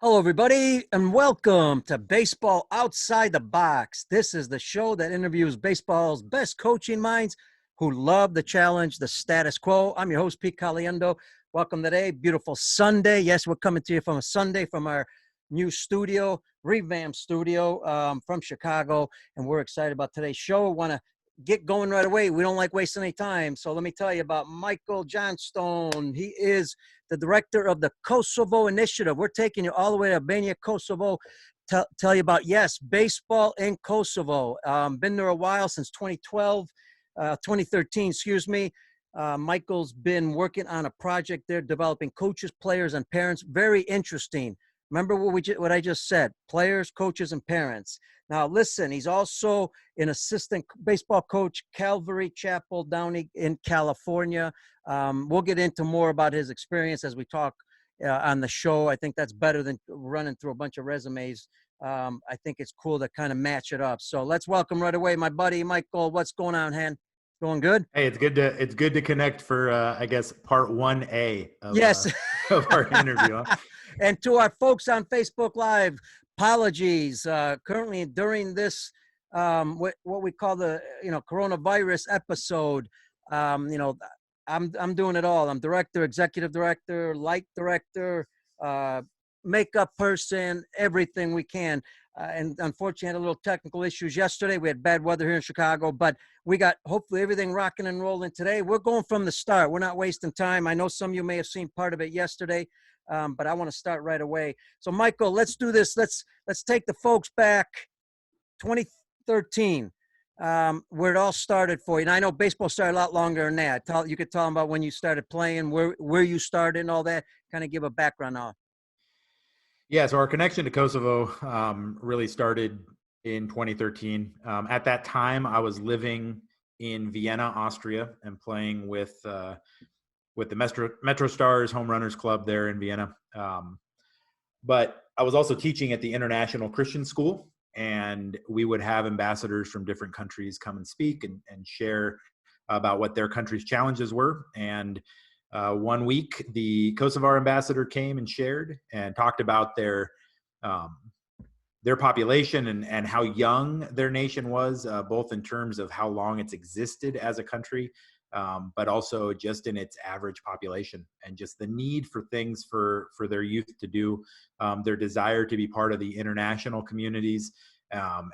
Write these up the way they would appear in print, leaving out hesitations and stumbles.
Hello, everybody, and welcome to Baseball Outside the Box. This is the show that interviews baseball's best coaching minds who love to challenge the status quo. I'm your host, Pete Caliendo. Welcome today. Beautiful Sunday. Yes, we're coming to you from a Sunday from our new studio, revamped studio from Chicago, and we're excited about today's show. Want to get going right away. We don't like wasting any time. So let me tell you about Michael Johnstone. He is the director of the Kosovo initiative. We're taking you all the way to Albania, Kosovo. Tell you about, yes, baseball in Kosovo. Been there a while, since 2013, excuse me. Michael's been working on a project there, developing coaches, players, and parents. Very interesting. Remember what I just said, players, coaches, and parents. Now, listen, he's also an assistant baseball coach, Calvary Chapel down in California. We'll get into more about his experience as we talk on the show. I think that's better than running through a bunch of resumes. I think it's cool to kind of match it up. So let's welcome right away my buddy, Michael. What's going on, Han? Going good? Hey, it's good to connect for I guess part 1A of Yes. of our interview. Huh? And to our folks on Facebook Live, apologies. Currently during this, what we call the coronavirus episode, you know, I'm doing it all. I'm director, executive director, light director, makeup person, everything we can. And unfortunately, had a little technical issues yesterday. We had bad weather here in Chicago, but we got hopefully everything rocking and rolling today. We're going from the start. We're not wasting time. I know some of you may have seen part of it yesterday, but I want to start right away. So, Michael, let's do this. Let's take the folks back 2013, where it all started for you. And I know baseball started a lot longer than that. You could tell them about when you started playing, where you started and all that, kind of give a background on. Yeah, so our connection to Kosovo really started in 2013. At that time, I was living in Vienna, Austria, and playing with the Metro Stars Home Runners Club there in Vienna. But I was also teaching at the International Christian School, and we would have ambassadors from different countries come and speak and share about what their country's challenges were. And one week, the Kosovo ambassador came and shared and talked about their population and how young their nation was, both in terms of how long it's existed as a country, but also just in its average population and just the need for things for their youth to do, their desire to be part of the international communities,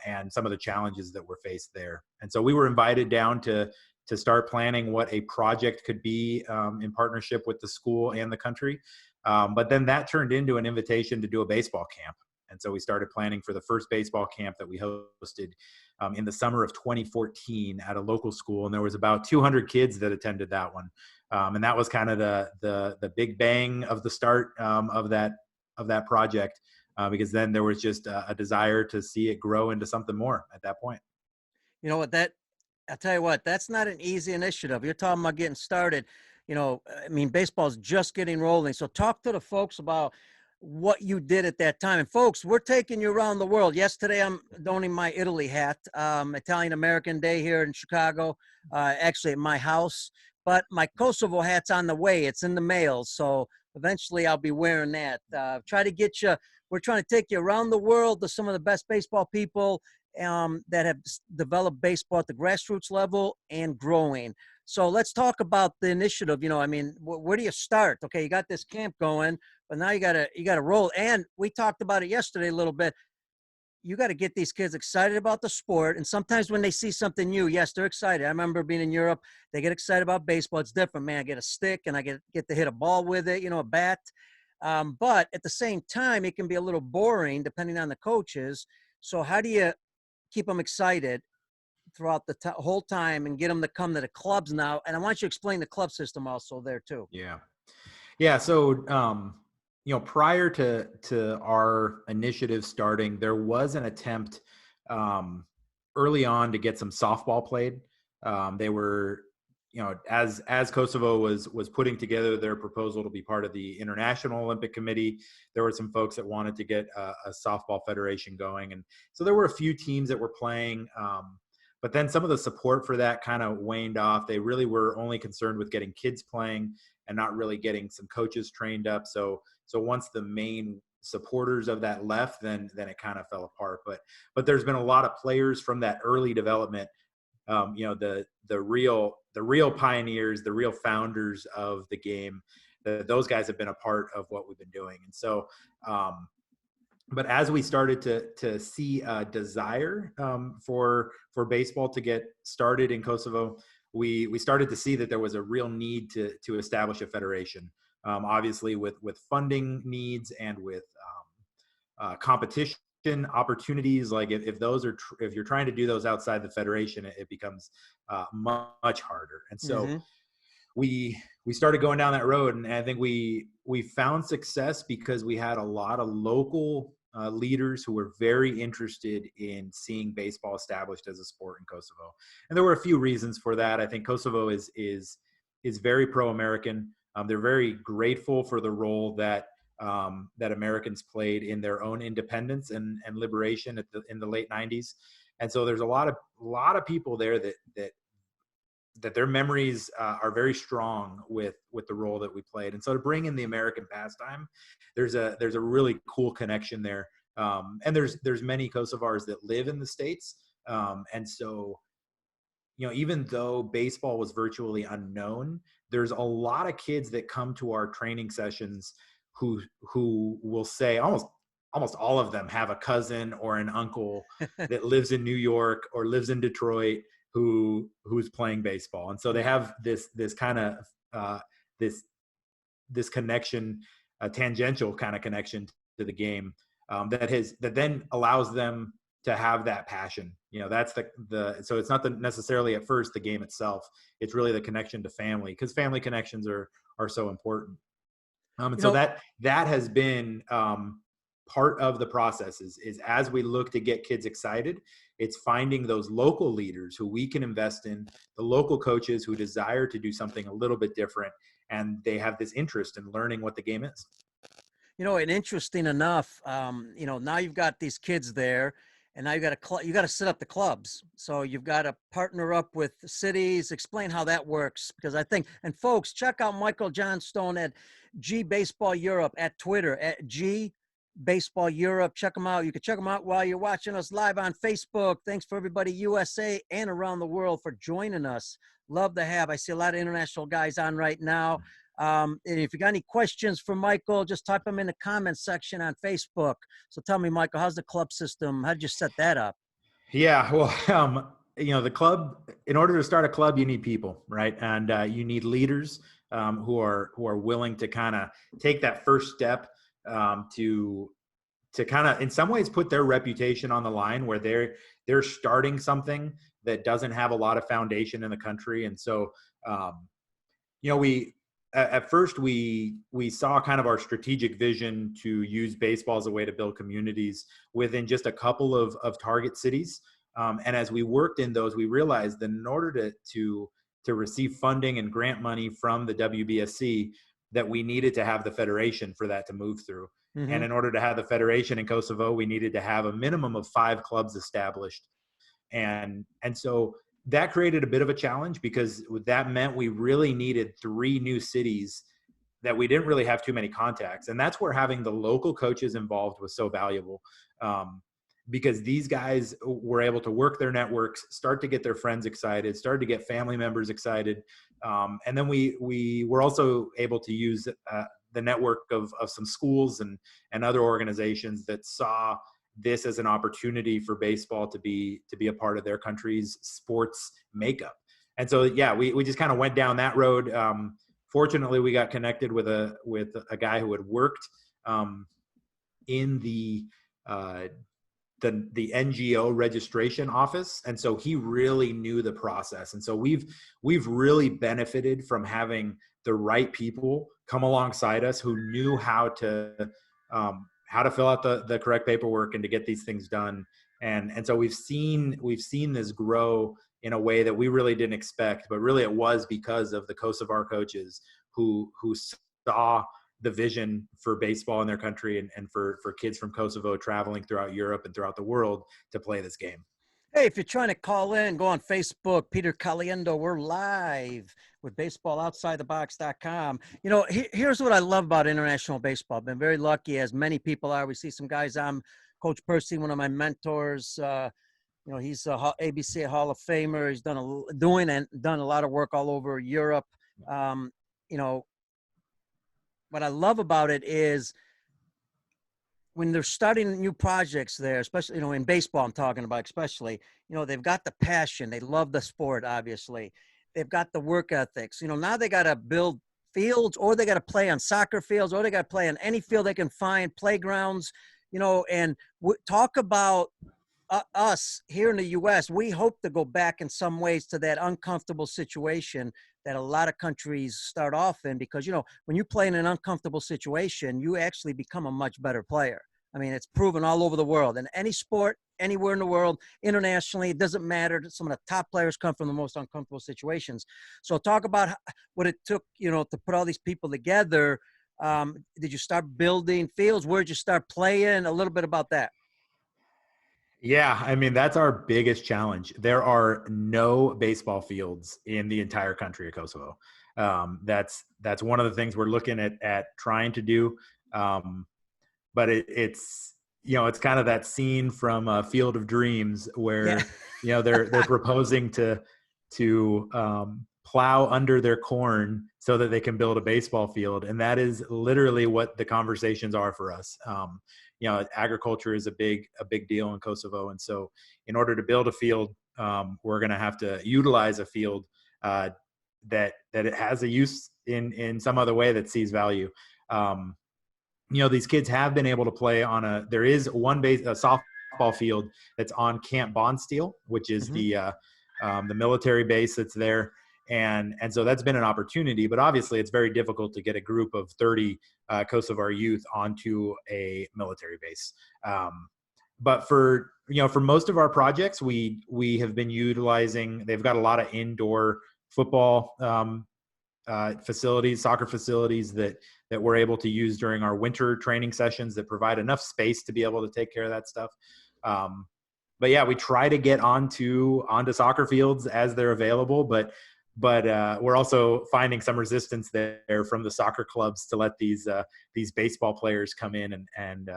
and some of the challenges that were faced there. And so we were invited down to start planning what a project could be in partnership with the school and the country. But then that turned into an invitation to do a baseball camp. And so we started planning for the first baseball camp that we hosted in the summer of 2014 at a local school. And there was about 200 kids that attended that one. And that was kind of the big bang of the start of that project, because then there was just a desire to see it grow into something more at that point. You know what, I'll tell you what, that's not an easy initiative. You're talking about getting started. I mean, baseball's just getting rolling. So talk to the folks about what you did at that time. And folks, we're taking you around the world. Yes, today I'm donning my Italy hat, Italian American Day here in Chicago, actually at my house. But my Kosovo hat's on the way. It's in the mail. So eventually I'll be wearing that. We're trying to take you around the world to some of the best baseball people that have developed baseball at the grassroots level and growing. So let's talk about the initiative. I mean, where do you start? Okay, you got this camp going, but now you gotta roll. And we talked about it yesterday a little bit. You got to get these kids excited about the sport. And sometimes when they see something new, yes, they're excited. I remember being in Europe, they get excited about baseball. It's different, man. I get a stick and I get to hit a ball with it, a bat. But at the same time, it can be a little boring depending on the coaches. So how do you keep them excited throughout the whole time and get them to come to the clubs now? And I want you to explain the club system also there too. Yeah. So, prior to our initiative starting, there was an attempt early on to get some softball played. They were, as Kosovo was putting together their proposal to be part of the International Olympic Committee, there were some folks that wanted to get a softball federation going. And so there were a few teams that were playing, but then some of the support for that kind of waned off. They really were only concerned with getting kids playing and not really getting some coaches trained up. So once the main supporters of that left, then it kind of fell apart. But there's been a lot of players from that early development, the real pioneers, the real founders of the game. Those guys have been a part of what we've been doing. And so, but as we started to see a desire for baseball to get started in Kosovo, we started to see that there was a real need to establish a federation. Obviously, with funding needs and with competition opportunities, like if those are if you're trying to do those outside the federation, it becomes much harder. And so Hmm. we started going down that road, and I think we found success because we had a lot of local leaders who were very interested in seeing baseball established as a sport in Kosovo. And there were a few reasons for that. I think Kosovo is very pro-American. They're very grateful for the role that that Americans played in their own independence and liberation in the late '90s. And so there's a lot of people there that their memories are very strong with the role that we played. And so to bring in the American pastime, there's a really cool connection there. And there's many Kosovars that live in the States. And so, even though baseball was virtually unknown, there's a lot of kids that come to our training sessions who will say almost all of them have a cousin or an uncle that lives in New York or lives in Detroit who's playing baseball. And so they have this kind of this connection, a tangential kind of connection to the game, that then allows them to have that passion. That's the so it's not necessarily at first the game itself. It's really the connection to family, because family connections are so important. And You so know, that has been part of the process is as we look to get kids excited, it's finding those local leaders who we can invest in, the local coaches who desire to do something a little bit different, and they have this interest in learning what the game is. and interesting enough, now you've got these kids there, and now you got to set up the clubs. So you've got to partner up with the cities. Explain how that works, because I think, and folks, check out Michael Johnstone at G Baseball Europe at Twitter at G Baseball Europe. Check them out. You can check them out while you're watching us live on Facebook. Thanks for everybody USA and around the world for joining us. Love to have. I see a lot of international guys on right now. And if you got any questions for Michael, just type them in the comments section on Facebook. So tell me, Michael, how's the club system? How did you set that up? Yeah, well, the club. In order to start a club, you need people, right? And you need leaders who are willing to kind of take that first step to kind of, in some ways, put their reputation on the line, where they're starting something that doesn't have a lot of foundation in the country. And so, we at first we saw kind of our strategic vision to use baseball as a way to build communities within just a couple of target cities. And as we worked in those, we realized that in order to receive funding and grant money from the WBSC, that we needed to have the federation for that to move through. Mm-hmm. And in order to have the federation in Kosovo, we needed to have a minimum of 5 clubs established. And so that created a bit of a challenge, because that meant we really needed 3 new cities that we didn't really have too many contacts. And that's where having the local coaches involved was so valuable, because these guys were able to work their networks, start to get their friends excited, start to get family members excited. And then we were also able to use the network of some schools and other organizations that saw this as an opportunity for baseball to be a part of their country's sports makeup. And so, yeah, we just kind of went down that road. Fortunately, we got connected with a guy who had worked in the NGO registration office, and so he really knew the process. And so we've really benefited from having the right people come alongside us who knew how to fill out the correct paperwork and to get these things done. And so we've seen this grow in a way that we really didn't expect, but really it was because of the Kosovar coaches who saw the vision for baseball in their country, and for kids from Kosovo traveling throughout Europe and throughout the world to play this game. Hey, if you're trying to call in, go on Facebook, Peter Caliendo. We're live with baseballoutsidethebox.com. Here's what I love about international baseball. I've been very lucky, as many people are. We see some guys on. Coach Percy, one of my mentors. He's a ABC Hall of Famer. He's done a lot of work all over Europe. Um, you know, what I love about it is when they're starting new projects there, especially, in baseball, I'm talking about, especially, they've got the passion. They love the sport, obviously. They've got the work ethics. Now they got to build fields, or they got to play on soccer fields, or they got to play on any field they can find, playgrounds, and talk about us here in the U.S., we hope to go back in some ways to that uncomfortable situation that a lot of countries start off in, because, when you play in an uncomfortable situation, you actually become a much better player. I mean, it's proven all over the world, in any sport, anywhere in the world, internationally, it doesn't matter. Some of the top players come from the most uncomfortable situations. So talk about what it took, to put all these people together. Did you start building fields? Where'd you start playing? A little bit about that. Yeah, I mean, that's our biggest challenge. There are no baseball fields in the entire country of Kosovo. That's one of the things we're looking at trying to do. But it's kind of that scene from Field of Dreams Yeah. where they're proposing to plow under their corn so that they can build a baseball field, and that is literally what the conversations are for us. Agriculture is a big deal in Kosovo, and so in order to build a field, we're going to have to utilize a field that it has a use in some other way that sees value. These kids have been able to play on there is a softball field that's on Camp Bondsteel, which is Mm-hmm. the military base that's there. And so that's been an opportunity, but obviously it's very difficult to get a group of 30 Kosovar youth onto a military base. But for most of our projects, we have been utilizing, they've got a lot of indoor football facilities, soccer facilities that we're able to use during our winter training sessions that provide enough space to be able to take care of that stuff. But yeah, we try to get onto soccer fields as they're available, but we're also finding some resistance there from the soccer clubs to let these baseball players come in and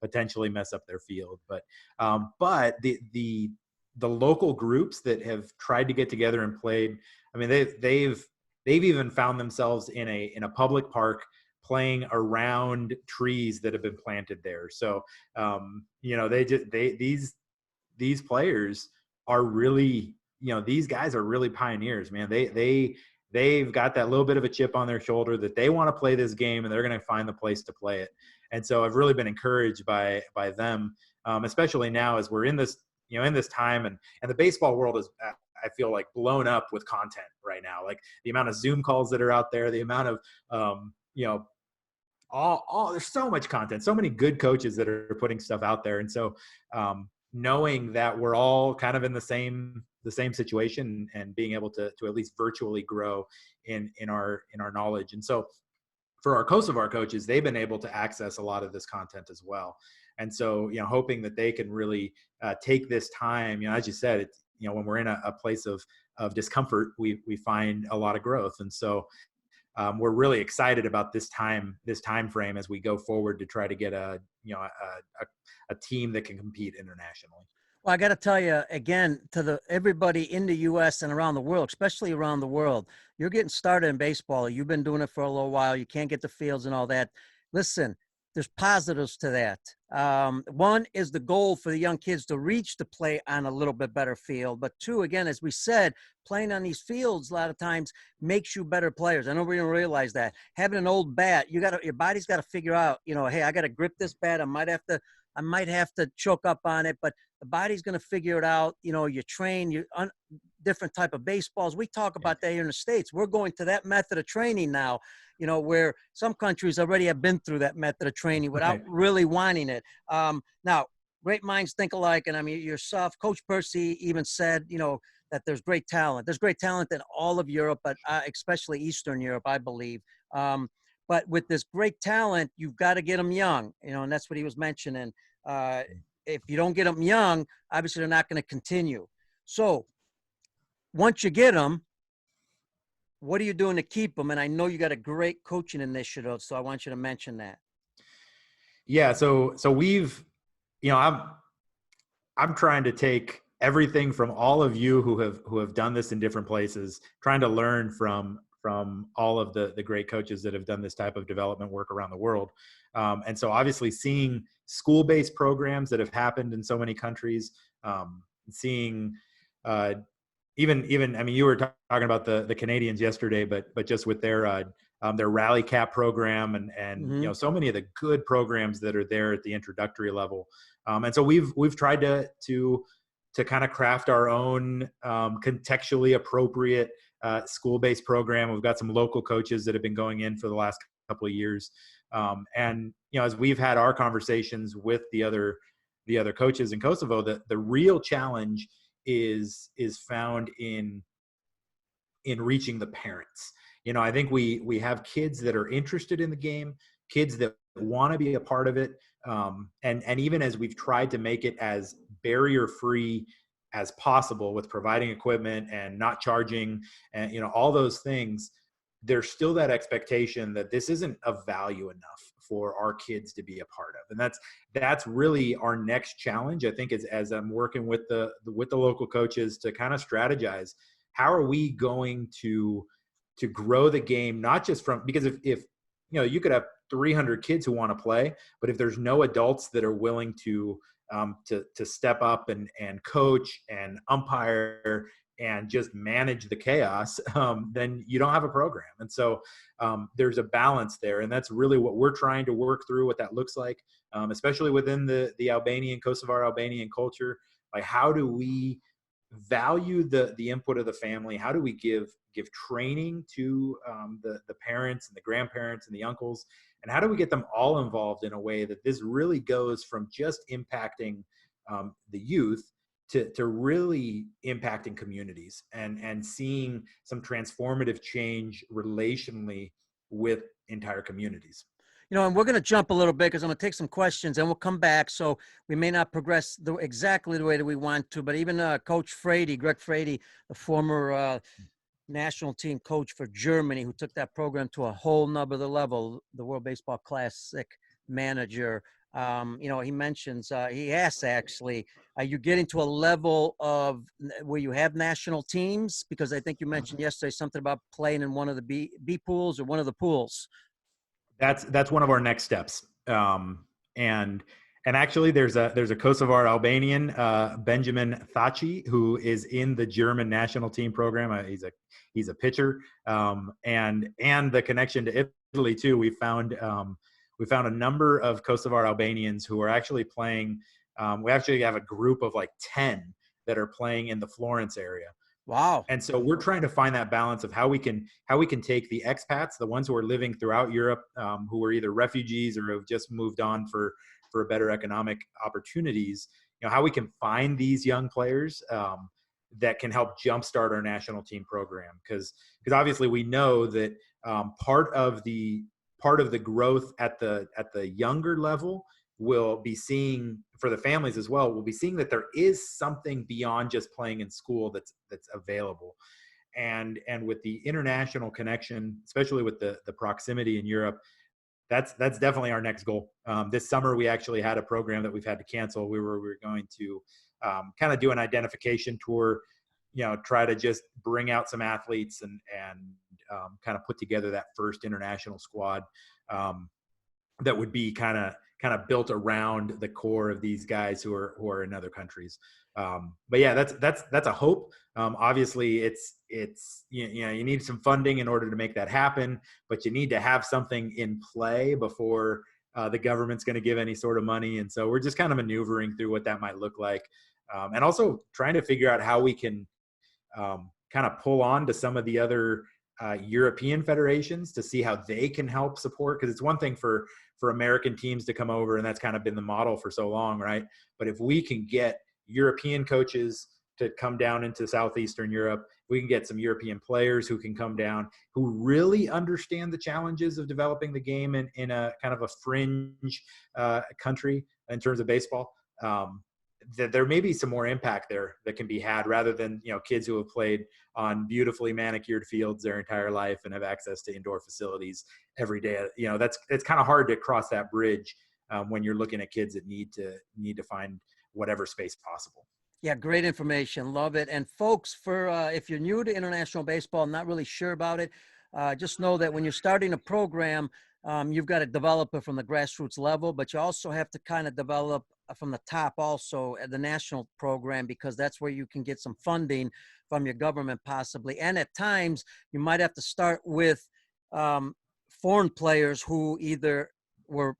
potentially mess up their field. But the local groups that have tried to get together and played, I mean, they've even found themselves in a public park playing around trees that have been planted there. So these players are really, these guys are really pioneers, man. They've got that little bit of a chip on their shoulder that they want to play this game, and they're going to find the place to play it. And so I've really been encouraged by them, especially now as we're in this time, and the baseball world is, I feel like, blown up with content right now. Like the amount of Zoom calls that are out there, the amount of all there's so much content, so many good coaches that are putting stuff out there. And so knowing that we're all kind of in the same situation, and being able to at least virtually grow in our knowledge. And so for our Kosovar coaches, they've been able to access a lot of this content as well. And so, hoping that they can really take this time, as you said, it's, when we're in a place of discomfort, we find a lot of growth. And so we're really excited about this time frame as we go forward to try to get a team that can compete internationally. Well, I got to tell you again, to everybody in the U.S. and around the world, especially around the world, you're getting started in baseball. You've been doing it for a little while. You can't get the fields and all that. Listen, there's positives to that. One is the goal for the young kids to reach to play on a little bit better field. But two, again, as we said, playing on these fields a lot of times makes you better players. I know we don't realize that. Having an old bat, your body's got to figure out, hey, I got to grip this bat. I might have to choke up on it, but the body's going to figure it out. You train different type of baseballs. We talk about that here in the States. We're going to that method of training now, where some countries already have been through that method of training without really wanting it. Now, great minds think alike. And I mean, yourself, Coach Percy even said, that there's great talent. There's great talent in all of Europe, but especially Eastern Europe, I believe. But with this great talent, you've got to get them young, and that's what he was mentioning. if you don't get them young, obviously they're not going to continue. So once you get them, what are you doing to keep them? And I know you got a great coaching initiative, so I want you to mention that. Yeah. So we've, I'm trying to take everything from all of you who have done this in different places, trying to learn from all of the great coaches that have done this type of development work around the world. And so obviously seeing school-based programs that have happened in so many countries, seeing even I mean, you were talking about the Canadians yesterday, but just with their Rally Cap program and Mm-hmm. so many of the good programs that are there at the introductory level. And so we've tried to kind of craft our own contextually appropriate school-based program. We've got some local coaches that have been going in for the last couple of years. And as we've had our conversations with the other coaches in Kosovo, the real challenge is found in reaching the parents. I think we have kids that are interested in the game, kids that want to be a part of it. And even as we've tried to make it as barrier free as possible with providing equipment and not charging and all those things, there's still that expectation that this isn't of value enough for our kids to be a part of. And that's really our next challenge, I think, is as I'm working with the local coaches to kind of strategize, how are we going to grow the game, not just from, because if you could have 300 kids who want to play, but if there's no adults that are willing to step up and coach and umpire and just manage the chaos, then you don't have a program. And so there's a balance there. And that's really what we're trying to work through, what that looks like, especially within the Albanian, Kosovar Albanian culture. Like, how do we value the input of the family? How do we give training to the parents and the grandparents and the uncles? And how do we get them all involved in a way that this really goes from just impacting the youth to really impacting communities and seeing some transformative change relationally with entire communities? And we're going to jump a little bit because I'm going to take some questions and we'll come back. So we may not progress exactly the way that we want to, but even Coach Frady, Greg Frady, the former national team coach for Germany, who took that program to a whole nother level, the World Baseball Classic manager. He mentions, he asks actually, are you getting to a level of where you have national teams? Because I think you mentioned yesterday something about playing in one of the B pools or one of the pools. That's one of our next steps. And actually there's a Kosovar Albanian, Benjamin Thaci, who is in the German national team program. He's a pitcher. And the connection to Italy too. We found a number of Kosovar Albanians who are actually playing. We actually have a group of like 10 that are playing in the Florence area. Wow. And so we're trying to find that balance of how we can take the expats, the ones who are living throughout Europe, who are either refugees or have just moved on for better economic opportunities, how we can find these young players that can help jumpstart our national team program. Because obviously we know that part of the growth at the younger level will be seeing, for the families as well, we'll be seeing that there is something beyond just playing in school that's available. And with the international connection, especially with the proximity in Europe, that's definitely our next goal. This summer, we actually had a program that we've had to cancel. We were going to kind of do an identification tour, try to just bring out some athletes and kind of put together that first international squad that would be kind of built around the core of these guys who are in other countries. But yeah, that's a hope. Obviously it's you need some funding in order to make that happen, but you need to have something in play before the government's going to give any sort of money. And so we're just kind of maneuvering through what that might look like. And also trying to figure out how we can kind of pull on to some of the other European federations to see how they can help support. Because it's one thing for American teams to come over, and that's kind of been the model for so long, right? But if we can get European coaches to come down into Southeastern Europe, we can get some European players who can come down, who really understand the challenges of developing the game in a kind of a fringe country in terms of baseball. that there may be some more impact there that can be had, rather than, kids who have played on beautifully manicured fields their entire life and have access to indoor facilities every day. It's kind of hard to cross that bridge when you're looking at kids that need to find whatever space possible. Yeah, great information. Love it. And folks, for if you're new to international baseball, not really sure about it, just know that when you're starting a program, you've got to develop it from the grassroots level, but you also have to kind of develop from the top also at the national program, because that's where you can get some funding from your government possibly. And at times you might have to start with foreign players who either were,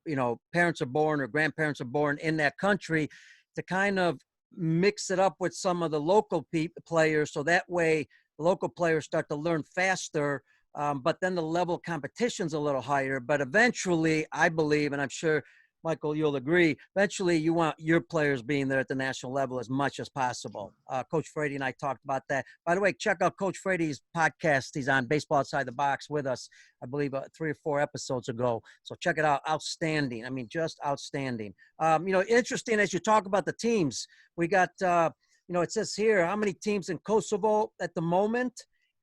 parents are born or grandparents are born in that country, to kind of mix it up with some of the local players, so that way the local players start to learn faster, but then the level of competition's a little higher. But eventually, I believe, and I'm sure, Michael, you'll agree, eventually you want your players being there at the national level as much as possible. Coach Frady and I talked about that. By the way, check out Coach Frady's podcast. He's on Baseball Outside the Box with us, I believe, 3 or 4 episodes ago. So check it out. Outstanding. I mean, just outstanding. Interesting as you talk about the teams. We got, it says here, how many teams in Kosovo at the moment?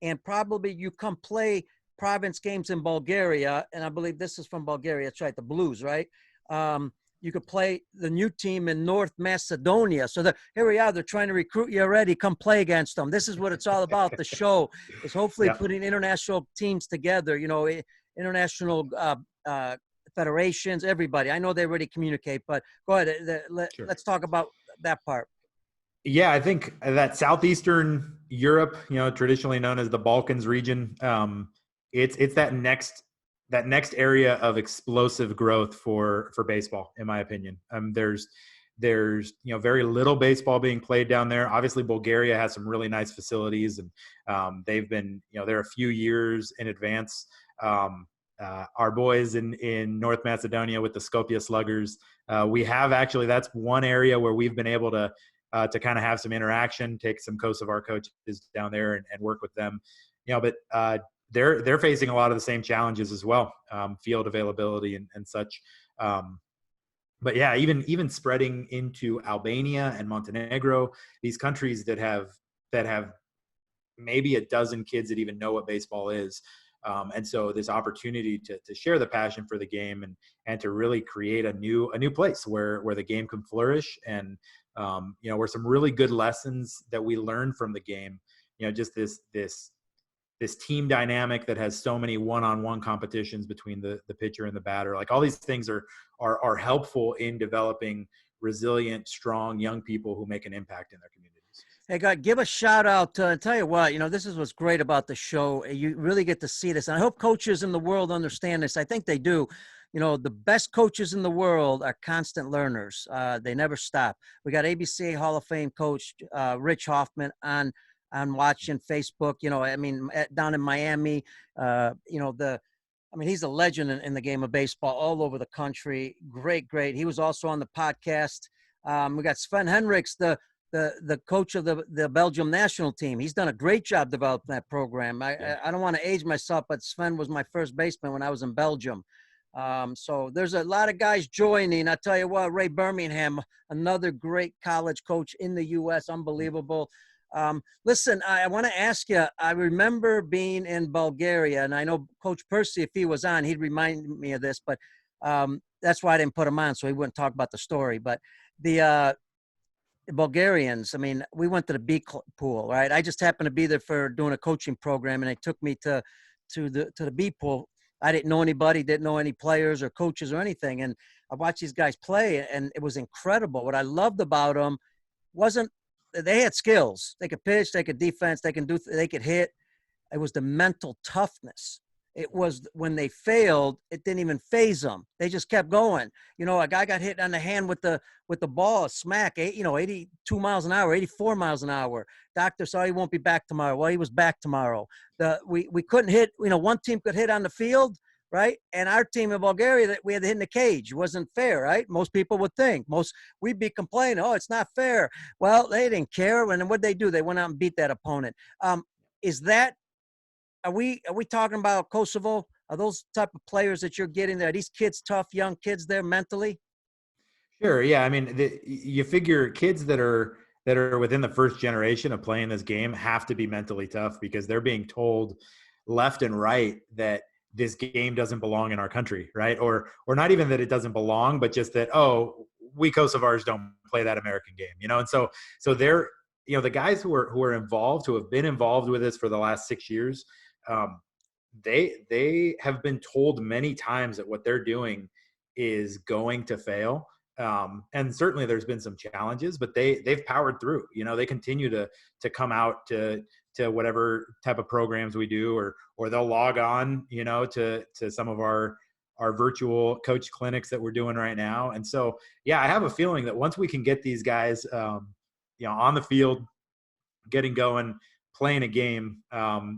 And probably you come play province games in Bulgaria. And I believe this is from Bulgaria. That's right, the Blues, right? You could play the new team in North Macedonia. So here we are. They're trying to recruit you already. Come play against them. This is what it's all about. The show is hopefully putting international teams together, international federations, everybody. I know they already communicate, but go ahead. Let's talk about that part. Yeah, I think that Southeastern Europe, traditionally known as the Balkans region, it's that next area of explosive growth for baseball, in my opinion. There's very little baseball being played down there. Obviously, Bulgaria has some really nice facilities, and they've been, they're a few years in advance. Our boys in North Macedonia with the Skopje Sluggers, we have actually, that's one area where we've been able to kind of have some interaction, take some Kosovar coaches down there and work with them. But they're facing a lot of the same challenges as well, field availability and such. But yeah, even spreading into Albania and Montenegro, these countries that have maybe a dozen kids that even know what baseball is. And so this opportunity to share the passion for the game and to really create a new place where the game can flourish, and where some really good lessons that we learn from the game, just this team dynamic that has so many one-on-one competitions between the pitcher and the batter. Like, all these things are helpful in developing resilient, strong young people who make an impact in their communities. Hey, God, give a shout out. Tell you what, this is what's great about the show. You really get to see this. And I hope coaches in the world understand this. I think they do. The best coaches in the world are constant learners. They never stop. We got ABCA Hall of Fame coach Rich Hoffman on watching Facebook, down in Miami, he's a legend in the game of baseball all over the country. Great. He was also on the podcast. We got Sven Henriks, the coach of the Belgium national team. He's done a great job developing that program. I don't want to age myself, but Sven was my first baseman when I was in Belgium. So there's a lot of guys joining. I tell you what, Ray Birmingham, another great college coach in the U.S., unbelievable. Listen, I want to ask you, I remember being in Bulgaria, and I know Coach Percy, if he was on, he'd remind me of this, but that's why I didn't put him on, so he wouldn't talk about the story. But the Bulgarians, we went to the B pool, right? I just happened to be there for doing a coaching program, and they took me to the B pool. I didn't know anybody, didn't know any players or coaches or anything, and I watched these guys play, and it was incredible. What I loved about them wasn't they had skills. They could pitch, they could defense, they could hit. It was the mental toughness. It was when they failed, it didn't even faze them. They just kept going. A guy got hit on the hand with the ball, a smack, 82 miles an hour, 84 miles an hour. Doctor said he won't be back tomorrow. Well, he was back tomorrow. We couldn't hit, one team could hit on the field, right? And our team in Bulgaria, that we had to hit in the cage. It wasn't fair, right? Most people would think. We'd be complaining, oh, it's not fair. Well, they didn't care. And what'd they do? They went out and beat that opponent. Are we talking about Kosovo? Are those type of players that you're getting there? Are these kids tough, young kids there mentally? Sure. Yeah. I mean, you figure kids that are within the first generation of playing this game have to be mentally tough because they're being told left and right that this game doesn't belong in our country, right? Or not even that it doesn't belong, but just that, oh, we Kosovars don't play that American game, you know. And so they're, the guys who are involved, who have been involved with this for the last 6 years, um, they have been told many times that what they're doing is going to fail. And certainly there's been some challenges, but they've powered through. They continue to come out to whatever type of programs we do, or they'll log on, to some of our virtual coach clinics that we're doing right now. And so, yeah, I have a feeling that once we can get these guys, on the field, getting going, playing a game,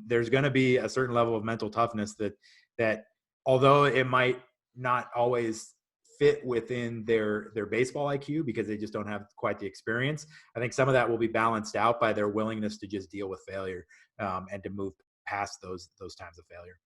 there's going to be a certain level of mental toughness that although it might not always fit within their baseball IQ because they just don't have quite the experience, I think some of that will be balanced out by their willingness to just deal with failure, and to move past those times of failure.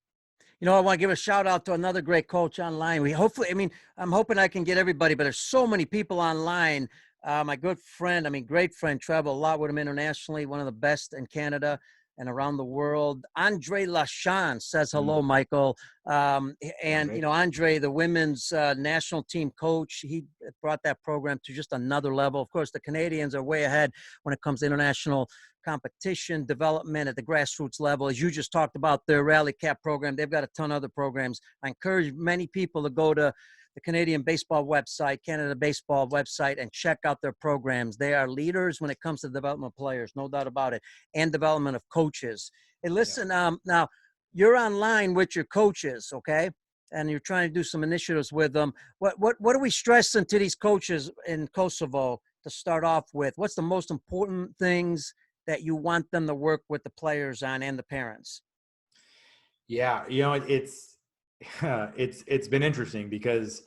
I want to give a shout out to another great coach online. I'm hoping I can get everybody, but there's so many people online. My good friend, great friend, travel a lot with him internationally, one of the best in Canada and around the world. Andre Lachance says hello, Michael. And, Andre, the women's national team coach, he brought that program to just another level. Of course, the Canadians are way ahead when it comes to international competition development at the grassroots level. As you just talked about their Rally Cap program, they've got a ton of other programs. I encourage many people to go to the Canadian baseball website, Canada baseball website, and check out their programs. They are leaders when it comes to development of players, no doubt about it, and development of coaches. Hey, listen, now you're online with your coaches, okay? And you're trying to do some initiatives with them. What are we stressing to these coaches in Kosovo to start off with? What's the most important things that you want them to work with the players on and the parents? Yeah, it's been interesting because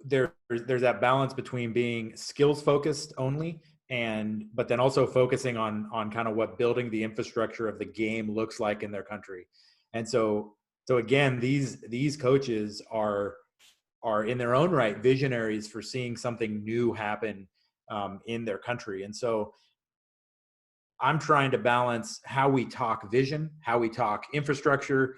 there's that balance between being skills focused only, but then also focusing on kind of what building the infrastructure of the game looks like in their country. And so again, these coaches are in their own right visionaries for seeing something new happen, in their country. And so I'm trying to balance how we talk vision, how we talk infrastructure,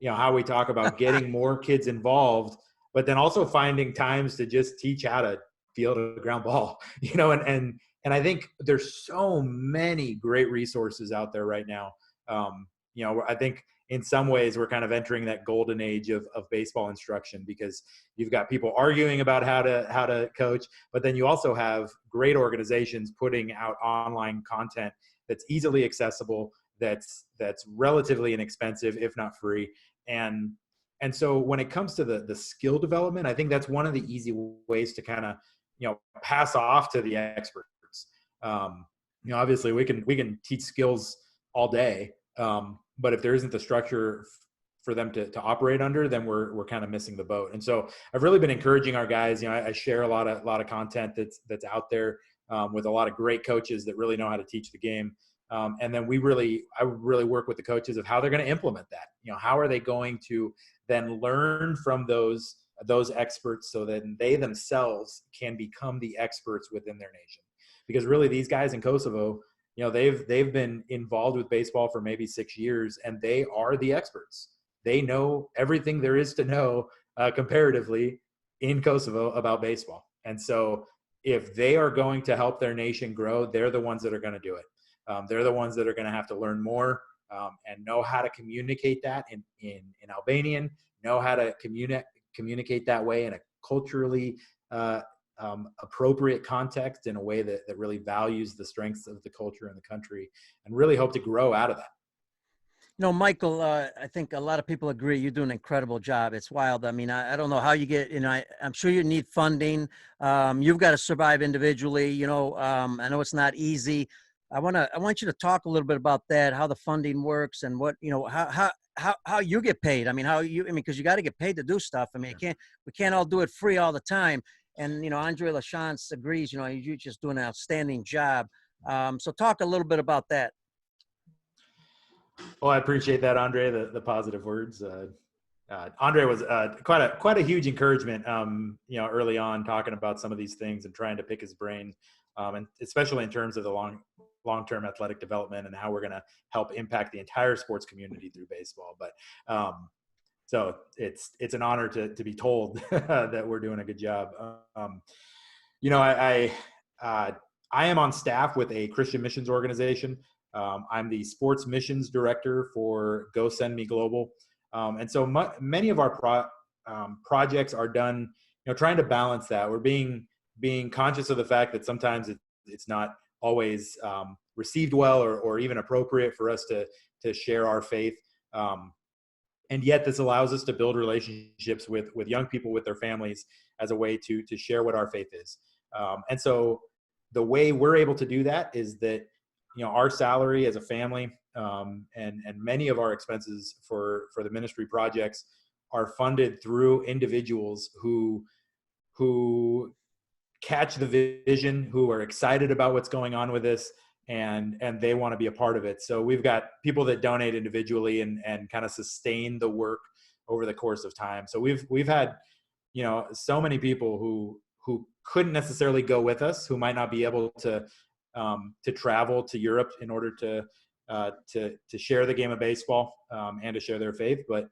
how we talk about getting more kids involved, but then also finding times to just teach how to field a ground ball, and I think there's so many great resources out there right now. I think in some ways we're kind of entering that golden age of baseball instruction, because you've got people arguing about how to coach, but then you also have great organizations putting out online content that's easily accessible, that's relatively inexpensive, if not free. And so when it comes to the skill development, I think that's one of the easy ways to kind of, pass off to the experts. Obviously we can teach skills all day, but if there isn't the structure for them to operate under, then we're kind of missing the boat. And so I've really been encouraging our guys. I share a lot of content that's out there, with a lot of great coaches that really know how to teach the game. And then I really work with the coaches of how they're going to implement that. How are they going to then learn from those experts so that they themselves can become the experts within their nation? Because really these guys in Kosovo, they've been involved with baseball for maybe 6 years, and they are the experts. They know everything there is to know, comparatively, in Kosovo about baseball. And so if they are going to help their nation grow, they're the ones that are going to do it. They're the ones that are going to have to learn more, and know how to communicate that in Albanian, know how to communicate that way in a culturally appropriate context, in a way that really values the strengths of the culture and the country, and really hope to grow out of that. Michael, I think a lot of people agree you do an incredible job. It's wild. I don't know how you get, I'm sure you need funding. You've got to survive individually. I know it's not easy. I want you to talk a little bit about that, how the funding works, and what, how you get paid. Because you got to get paid to do stuff. We can't all do it free all the time. And, Andre Lachance agrees, you're just doing an outstanding job. So talk a little bit about that. Well, I appreciate that, Andre, the positive words. Andre was quite a huge encouragement, early on, talking about some of these things and trying to pick his brain, and especially in terms of the long-term athletic development and how we're going to help impact the entire sports community through baseball. But so it's an honor to be told that we're doing a good job. You know, I am on staff with a Christian missions organization. I'm the sports missions director for Go Send Me Global. And so many of our projects are done, trying to balance that. We're being conscious of the fact that sometimes it's not always received well or even appropriate for us to share our faith. And yet this allows us to build relationships with young people, with their families, as a way to share what our faith is. And so the way we're able to do that is that, our salary as a family, and many of our expenses for the ministry projects are funded through individuals who catch the vision, who are excited about what's going on with this, and they want to be a part of it. So we've got people that donate individually and kind of sustain the work over the course of time. So we've had, so many people who couldn't necessarily go with us, who might not be able to travel to Europe in order to share the game of baseball, and to share their faith, but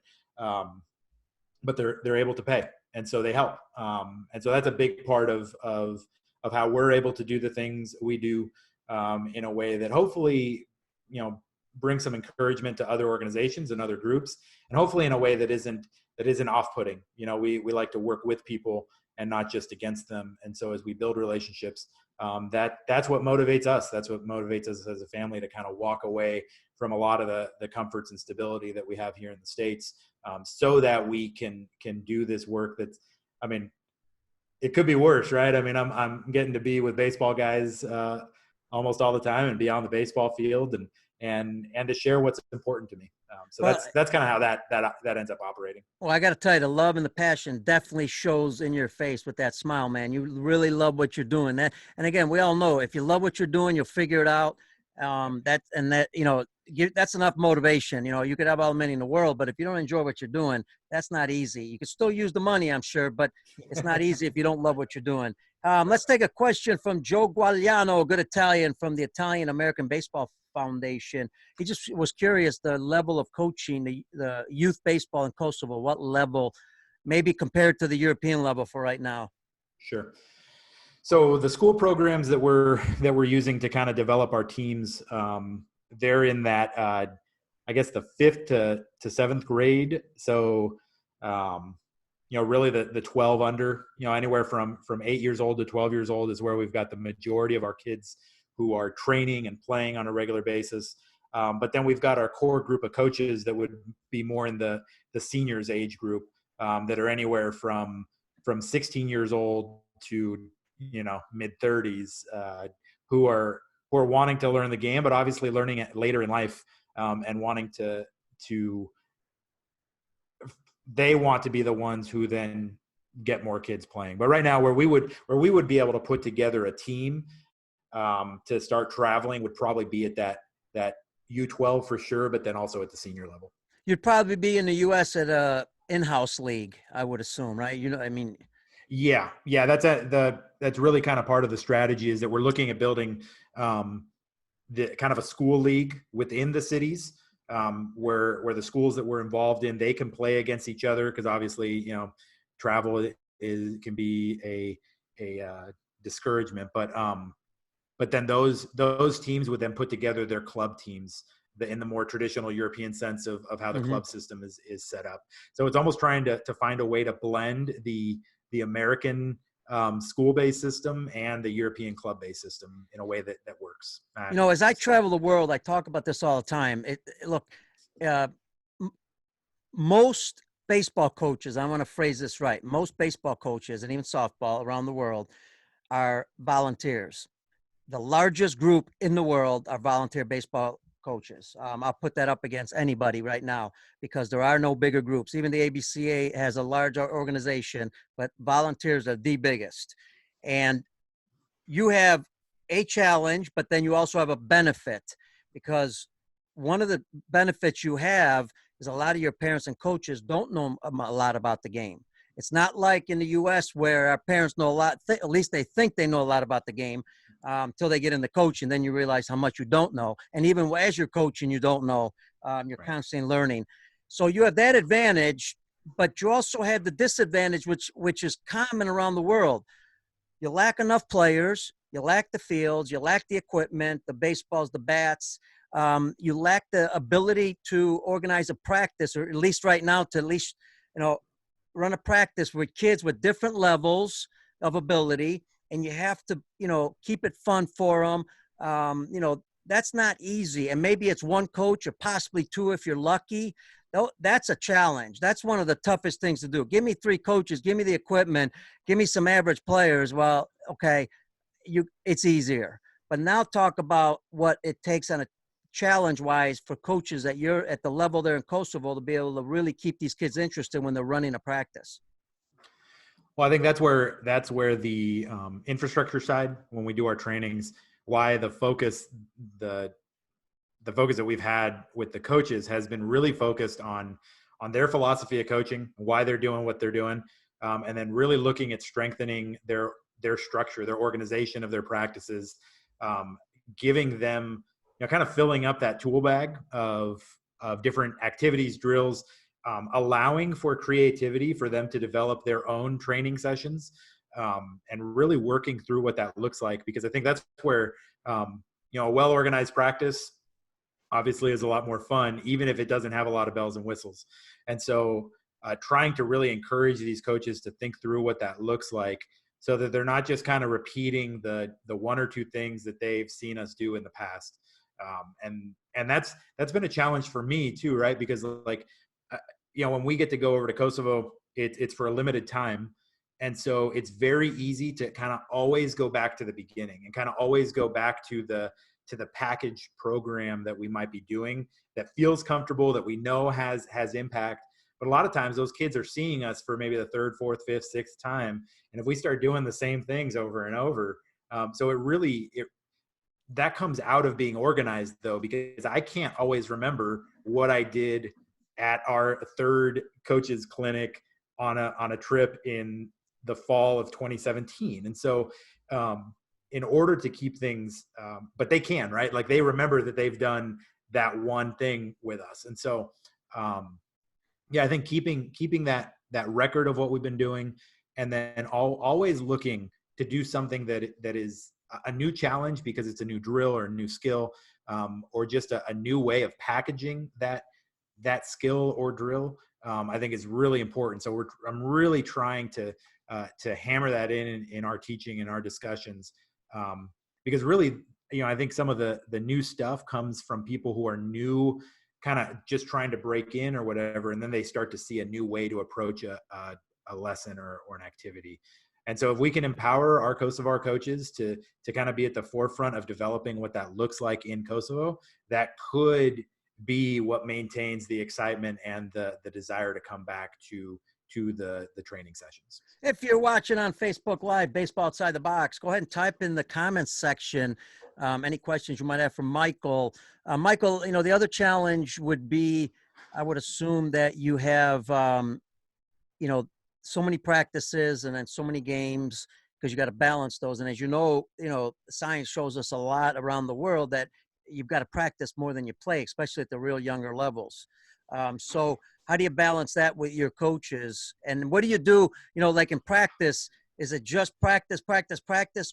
they're able to pay, and so they help. And so that's a big part of how we're able to do the things we do, in a way that hopefully, brings some encouragement to other organizations and other groups, and hopefully in a way that isn't off-putting. We like to work with people and not just against them. And so as we build relationships, that's what motivates us. That's what motivates us as a family, to kind of walk away from a lot of the comforts and stability that we have here in the States, so that we can do this work that's, it could be worse, right? I'm getting to be with baseball guys almost all the time and be on the baseball field and to share what's important to me. So Well, that's kind of how that ends up operating. Well, I got to tell you, the love and the passion definitely shows in your face with that smile, man. You really love what you're doing. And again, we all know if you love what you're doing, you'll figure it out. That's enough motivation. You could have all the money in the world, but if you don't enjoy what you're doing, that's not easy. You can still use the money, I'm sure, but it's not easy if you don't love what you're doing. Let's take a question from Joe Guagliano, a good Italian from the Italian American Baseball Foundation. He just was curious the level of coaching, the youth baseball in Kosovo, what level, maybe compared to the European level for right now. Sure. So the school programs that we're using to kind of develop our teams, they're in that, I guess, the 5th to 7th grade. So, really the 12 under, anywhere from 8 years old to 12 years old is where we've got the majority of our kids who are training and playing on a regular basis. But then we've got our core group of coaches that would be more in the seniors age group, that are anywhere from 16 years old to, mid 30s, who are wanting to learn the game, but obviously learning it later in life, and wanting to they want to be the ones who then get more kids playing. But right now, where we would be able to put together a team to start traveling would probably be at that U12 for sure, but then also at the senior level. You'd probably be in the U.S. at a in-house league, I would assume, right? Yeah, that's really kind of part of the strategy, is that we're looking at building the kind of a school league within the cities, where the schools that we're involved in, they can play against each other, because obviously travel can be a discouragement, but then those teams would then put together their club teams in the more traditional European sense of how the club system is set up. So it's almost trying to find a way to blend the American school-based system and the European club-based system in a way that works. As I travel the world, I talk about this all the time. Most baseball coaches, I want to phrase this right, most baseball coaches and even softball around the world are volunteers. The largest group in the world are volunteer baseball coaches. I'll put that up against anybody right now, because there are no bigger groups. Even the ABCA has a large organization, but volunteers are the biggest. And you have a challenge, but then you also have a benefit, because one of the benefits you have is a lot of your parents and coaches don't know a lot about the game. It's not like in the U.S. where our parents know a lot. At least they think they know a lot about the game until they get in the coaching. Then you realize how much you don't know. And even as you're coaching, you don't know. You're Right. constantly learning. So you have that advantage, but you also have the disadvantage, which is common around the world. You lack enough players, you lack the fields, you lack the equipment, the baseballs, the bats. You lack the ability to organize a practice, or at least right now, to at least, you know, run a practice with kids with different levels of ability, and you have to, keep it fun for them. That's not easy. And maybe it's one coach or possibly two if you're lucky. That's a challenge. That's one of the toughest things to do. Give me three coaches, give me the equipment, give me some average players. Well, okay, it's easier. But now talk about what it takes on a challenge wise for coaches that you're at the level there in Kosovo to be able to really keep these kids interested when they're running a practice. Well, I think that's where the infrastructure side, when we do our trainings, why the focus that we've had with the coaches has been really focused on their philosophy of coaching, why they're doing what they're doing, and then really looking at strengthening their structure, their organization of their practices, giving them, kind of filling up that tool bag of different activities, drills, allowing for creativity for them to develop their own training sessions, and really working through what that looks like. Because I think that's where, a well-organized practice obviously is a lot more fun, even if it doesn't have a lot of bells and whistles. And so trying to really encourage these coaches to think through what that looks like, so that they're not just kind of repeating the one or two things that they've seen us do in the past. And that's been a challenge for me too, right? Because when we get to go over to Kosovo, it's for a limited time. And so it's very easy to kind of always go back to the beginning and kind of always go back to the package program that we might be doing that feels comfortable, that we know has impact. But a lot of times those kids are seeing us for maybe the third, fourth, fifth, sixth time. And if we start doing the same things over and over, so that comes out of being organized, though, because I can't always remember what I did at our third coaches clinic on a trip in the fall of 2017. And so, in order to keep things, but they can, right? Like they remember that they've done that one thing with us. And so, I think keeping that record of what we've been doing, and then always looking to do something that is a new challenge because it's a new drill or a new skill, or just a new way of packaging that skill or drill, I think is really important. So I'm really trying to hammer that in our teaching and our discussions, because really, I think some of the new stuff comes from people who are new, kind of just trying to break in or whatever, and then they start to see a new way to approach a lesson or an activity. And so if we can empower our Kosovar coaches to kind of be at the forefront of developing what that looks like in Kosovo, that could be what maintains the excitement and the desire to come back to the training sessions. If you're watching on Facebook Live, Baseball Outside the Box, go ahead and type in the comments section any questions you might have for Michael. Michael, the other challenge would be, I would assume that you have, so many practices and then so many games, because you got to balance those. And as science shows us a lot around the world that you've got to practice more than you play, especially at the real younger levels. So how do you balance that with your coaches? And what do you do, like in practice? Is it just practice,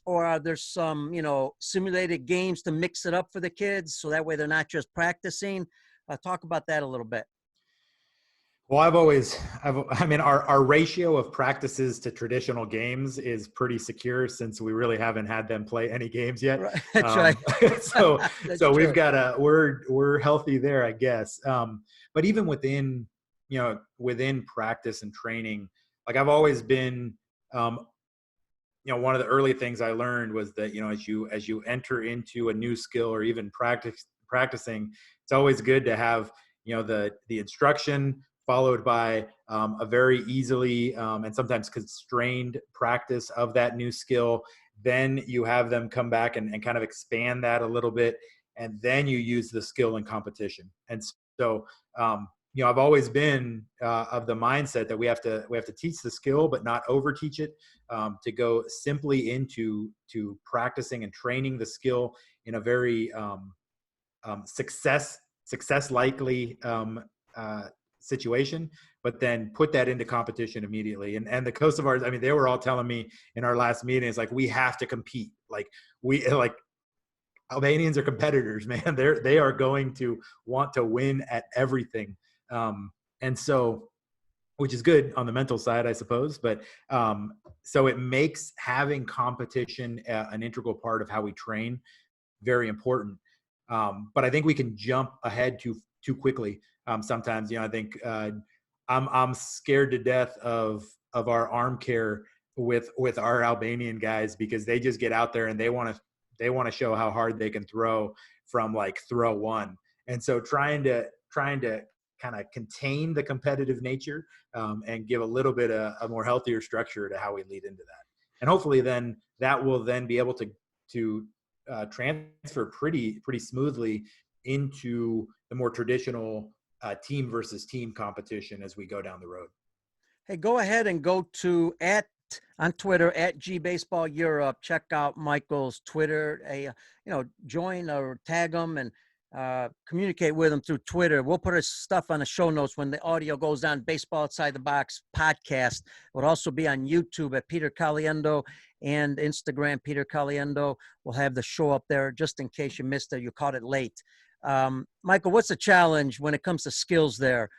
or are there some, simulated games to mix it up for the kids so that way they're not just practicing? Talk about that a little bit. Well, our ratio of practices to traditional games is pretty secure, since we really haven't had them play any games yet. Right. That's right. So That's we've true. got we're healthy there, I guess. But even within practice and training, like I've always been, one of the early things I learned was that, as you enter into a new skill or even practicing, it's always good to have, the instruction followed by a very easily and sometimes constrained practice of that new skill. Then you have them come back and kind of expand that a little bit, and then you use the skill in competition. And so, I've always been of the mindset that we have to teach the skill, but not over teach it. To go simply into practicing and training the skill in a very success likely situation, but then put that into competition immediately. And the Kosovars, I mean, they were all telling me in our last meeting, it's like, we have to compete. Like Albanians are competitors, man. They are going to want to win at everything. And so, which is good on the mental side, I suppose. But so it makes having competition an integral part of how we train very important. But I think we can jump ahead too quickly. Sometimes, I think I'm scared to death of our arm care with our Albanian guys, because they just get out there and they want to show how hard they can throw from like throw one. And so trying to kind of contain the competitive nature and give a little bit of a more healthier structure to how we lead into that. And hopefully then that will then be able to transfer pretty smoothly into the more traditional team versus team competition as we go down the road. Hey, go ahead and go to on Twitter at GBaseball Europe. Check out Michael's Twitter. Join or tag him and communicate with him through Twitter. We'll put his stuff on the show notes when the audio goes on. Baseball Outside the Box podcast. It will also be on YouTube at Peter Caliendo and Instagram, Peter Caliendo. We'll have the show up there just in case you missed it. You caught it late. Michael, what's the challenge when it comes to skills there?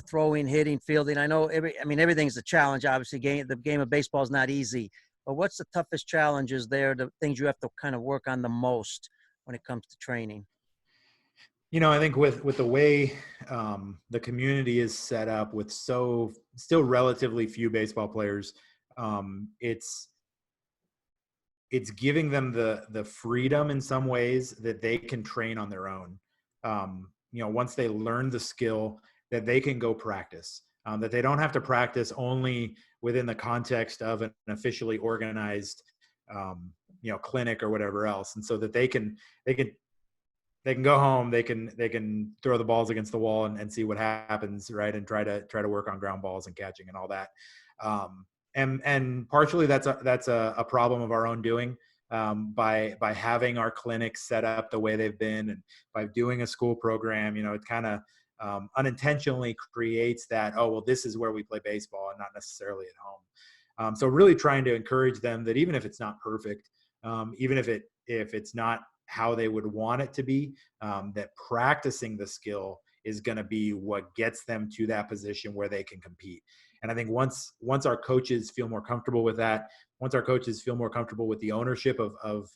Throwing, hitting, fielding. I know everything's a challenge. Obviously, the game of baseball is not easy. But what's the toughest challenges there? The things you have to kind of work on the most when it comes to training? I think with the way the community is set up, with still relatively few baseball players, it's giving them the freedom in some ways that they can train on their own. Once they learn the skill, that they can go practice, that they don't have to practice only within the context of an officially organized, clinic or whatever else. And so that they can go home, they can throw the balls against the wall and see what happens, right? And try to work on ground balls and catching and all that. And partially that's a problem of our own doing, by having our clinics set up the way they've been, and by doing a school program. It kind of unintentionally creates that, oh, well, this is where we play baseball and not necessarily at home. So really trying to encourage them that even if it's not perfect, even if it's not how they would want it to be, that practicing the skill is going to be what gets them to that position where they can compete. And I think once our coaches feel more comfortable with that, once our coaches feel more comfortable with the ownership of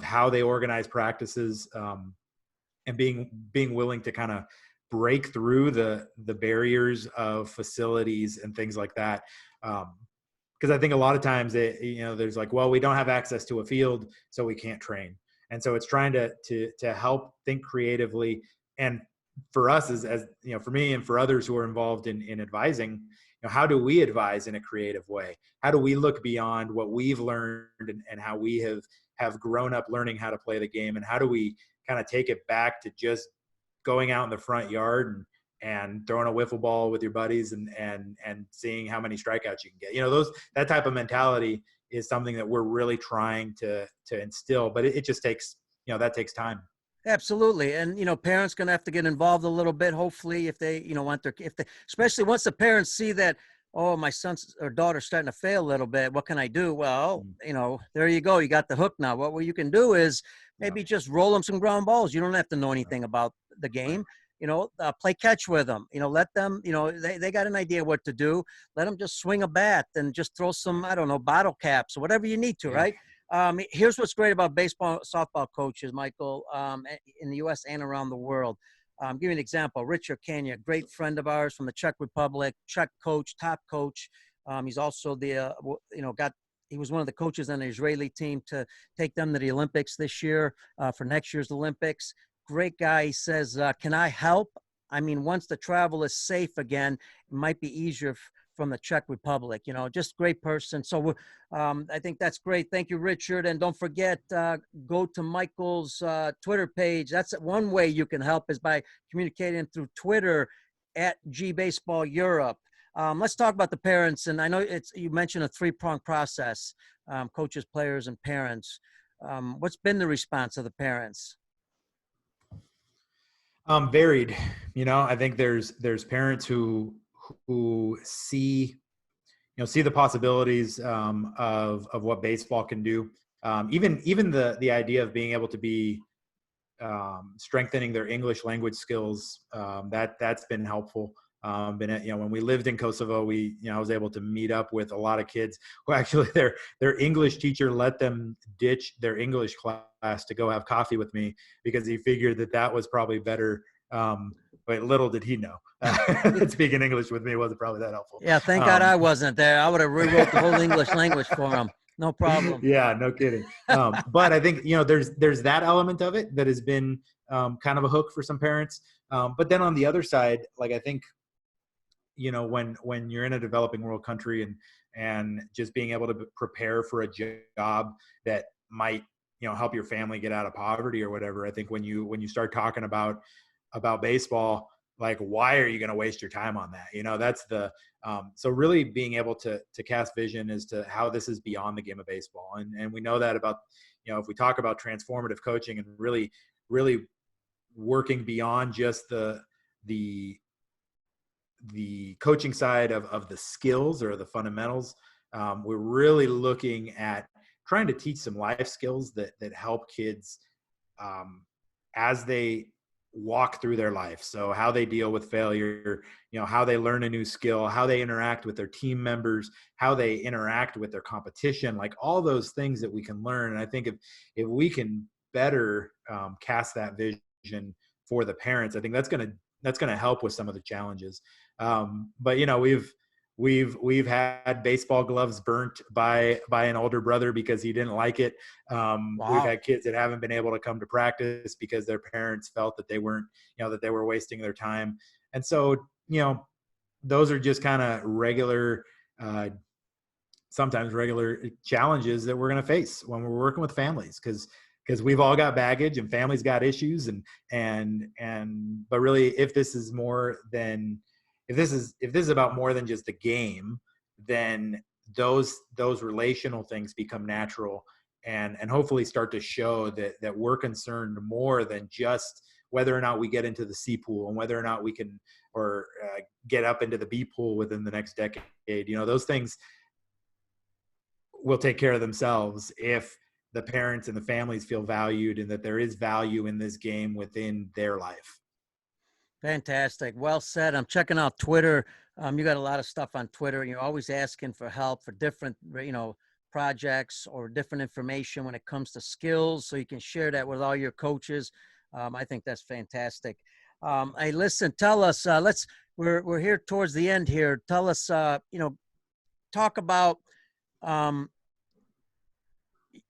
how they organize practices, and being willing to kind of break through the barriers of facilities and things like that. Because I think a lot of times there's like, well, we don't have access to a field, so we can't train. And so it's trying to help think creatively. And for us, as for me and for others who are involved in advising, how do we advise in a creative way? How do we look beyond what we've learned and how we have grown up learning how to play the game? And how do we kind of take it back to just going out in the front yard and throwing a wiffle ball with your buddies and seeing how many strikeouts you can get? That type of mentality is something that we're really trying to instill, but it just takes, that takes time. Absolutely. And, parents going to have to get involved a little bit, hopefully, if they, especially once the parents see that, oh, my son's or daughter's starting to fail a little bit, what can I do? Well, there you go. You got the hook now. What you can do is maybe just roll them some ground balls. You don't have to know anything about the game. Play catch with them, let them, they got an idea what to do. Let them just swing a bat and just throw some, I don't know, bottle caps or whatever you need to, right? Here's what's great about baseball, softball coaches, Michael, in the U.S. and around the world. Give you an example. Richard Kanya, great friend of ours from the Czech Republic, Czech coach, top coach. He's also he was one of the coaches on the Israeli team to take them to the Olympics this year, for next year's Olympics. Great guy. He says, can I help? I mean, once the travel is safe again, it might be easier from the Czech Republic, just great person. So I think that's great. Thank you, Richard. And don't forget, go to Michael's Twitter page. That's one way you can help, is by communicating through Twitter. at G Baseball Europe. Let's talk about the parents. And I know you mentioned a three-pronged process, coaches, players, and parents. What's been the response of the parents? Varied. I think there's parents who see the possibilities of what baseball can do. Even the idea of being able to be strengthening their English language skills, that's been helpful. When we lived in Kosovo, I was able to meet up with a lot of kids who actually their English teacher let them ditch their English class to go have coffee with me because he figured that was probably better. But little did he know that speaking English with me wasn't probably that helpful. Yeah, thank God I wasn't there. I would have rewrote the whole English language for him. No problem. Yeah, no kidding. But I think there's that element of it that has been kind of a hook for some parents. But then on the other side, like I think when you're in a developing world country and just being able to prepare for a job that might help your family get out of poverty or whatever, I think when you start talking about baseball, like why are you going to waste your time on that? That's the so really being able to cast vision as to how this is beyond the game of baseball, and we know that about if we talk about transformative coaching and really working beyond just the coaching side of the skills or the fundamentals, we're really looking at trying to teach some life skills that help kids as they walk through their life. So how they deal with failure, how they learn a new skill, how they interact with their team members, how they interact with their competition, like all those things that we can learn. And I think if we can better cast that vision for the parents, I think that's going to help with some of the challenges. But we've had baseball gloves burnt by an older brother because he didn't like it. Wow. We've had kids that haven't been able to come to practice because their parents felt that they weren't, that they were wasting their time. And so, those are just kind of regular, sometimes regular challenges that we're going to face when we're working with families, because we've all got baggage and families got issues but really if this is about more than just a game, then those relational things become natural and hopefully start to show that we're concerned more than just whether or not we get into the C pool and whether or not we can get up into the B pool within the next decade. Those things will take care of themselves if the parents and the families feel valued and that there is value in this game within their life. Fantastic. Well said. I'm checking out Twitter. You got a lot of stuff on Twitter, and you're always asking for help for different, projects or different information when it comes to skills. So you can share that with all your coaches. I think that's fantastic. Hey, listen, tell us, we're here towards the end here. Tell us, talk about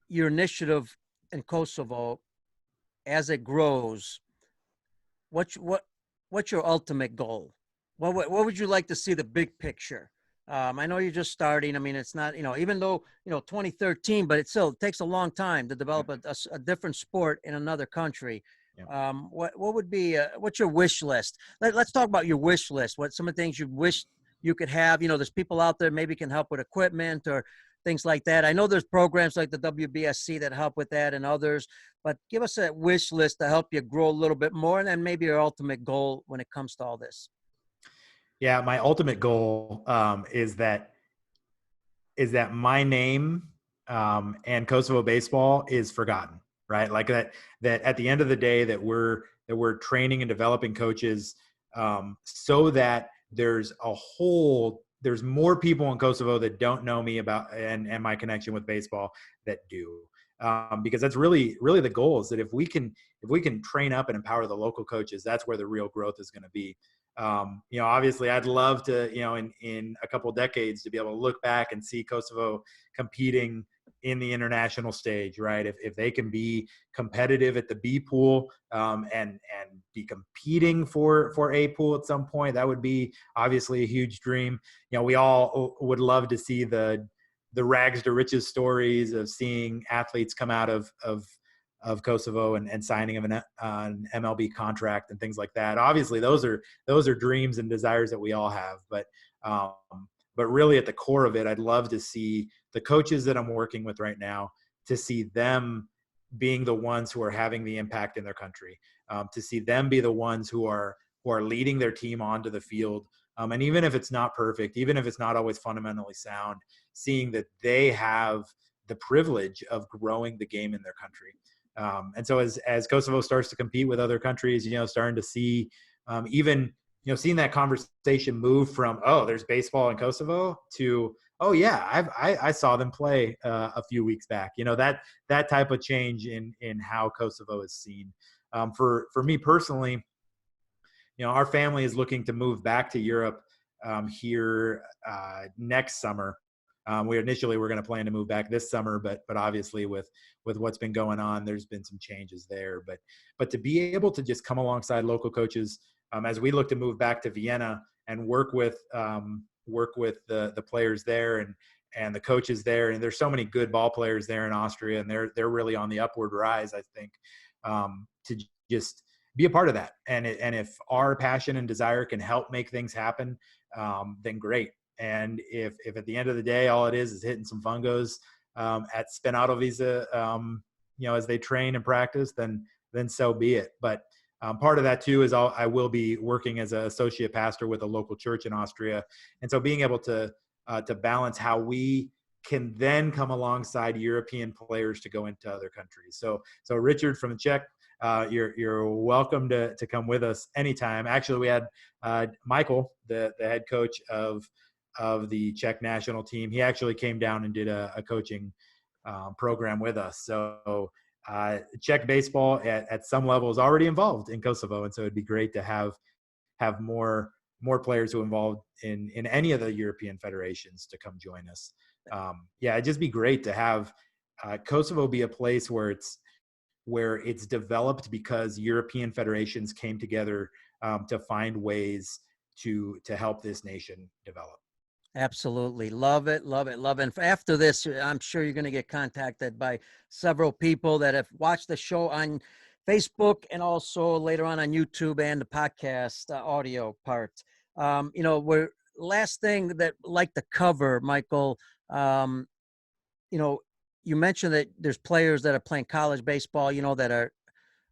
your initiative in Kosovo as it grows. What's your ultimate goal? What would you like to see the big picture? I know you're just starting. I mean, it's not, even though, 2013, but it still takes a long time to develop a different sport in another country. Yeah. What would be, what's your wish list? Let's talk about your wish list. What some of the things you wish you could have, there's people out there maybe can help with equipment or things like that. I know there's programs like the WBSC that help with that and others, but give us a wish list to help you grow a little bit more, and then maybe your ultimate goal when it comes to all this. Yeah, my ultimate goal is that my name and Kosovo baseball is forgotten, right? Like that at the end of the day that we're training and developing coaches so that there's more people in Kosovo that don't know me about and my connection with baseball that do. Because that's really the goal, is that if we can train up and empower the local coaches, that's where the real growth is going to be. Obviously I'd love to, in a couple of decades to be able to look back and see Kosovo competing in the international stage, right? If they can be competitive at the B pool and be competing for A pool at some point, that would be obviously a huge dream. We all would love to see the rags to riches stories of seeing athletes come out of of Kosovo and signing of an MLB contract and things like that. Obviously, those are dreams and desires that we all have. Um, but really, at the core of it, I'd love to see the coaches that I'm working with right now, to see them being the ones who are having the impact in their country, to see them be the ones who are leading their team onto the field. And even if it's not perfect, even if it's not always fundamentally sound, seeing that they have the privilege of growing the game in their country. And so as Kosovo starts to compete with other countries, starting to see even, seeing that conversation move from, oh, there's baseball in Kosovo, to, oh yeah, I saw them play a few weeks back. That type of change in how Kosovo is seen. For me personally, our family is looking to move back to Europe here next summer. We initially were going to plan to move back this summer, but obviously with what's been going on, there's been some changes there. But to be able to just come alongside local coaches as we look to move back to Vienna and work with the players there and the coaches there, and there's so many good ball players there in Austria, and they're really on the upward rise, I think, to just be a part of that. And if our passion and desire can help make things happen, then great. And if at the end of the day, all it is hitting some fungos at Spinato Visa, as they train and practice, then so be it. But part of that too is I will be working as an associate pastor with a local church in Austria. And so being able to balance how we can then come alongside European players to go into other countries. So Richard from the Czech, you're welcome to come with us anytime. Actually, we had Michael, the head coach of the Czech national team. He actually came down and did a coaching program with us. So Czech baseball at some level is already involved in Kosovo, and so it'd be great to have more players who are involved in any of the European federations to come join us. It'd just be great to have Kosovo be a place where it's developed because European federations came together to find ways to help this nation develop. Absolutely. Love it. Love it. Love it. And after this, I'm sure you're going to get contacted by several people that have watched the show on Facebook and also later on YouTube and the podcast audio part. We're last thing that I'd like to cover, Michael, you mentioned that there's players that are playing college baseball, that are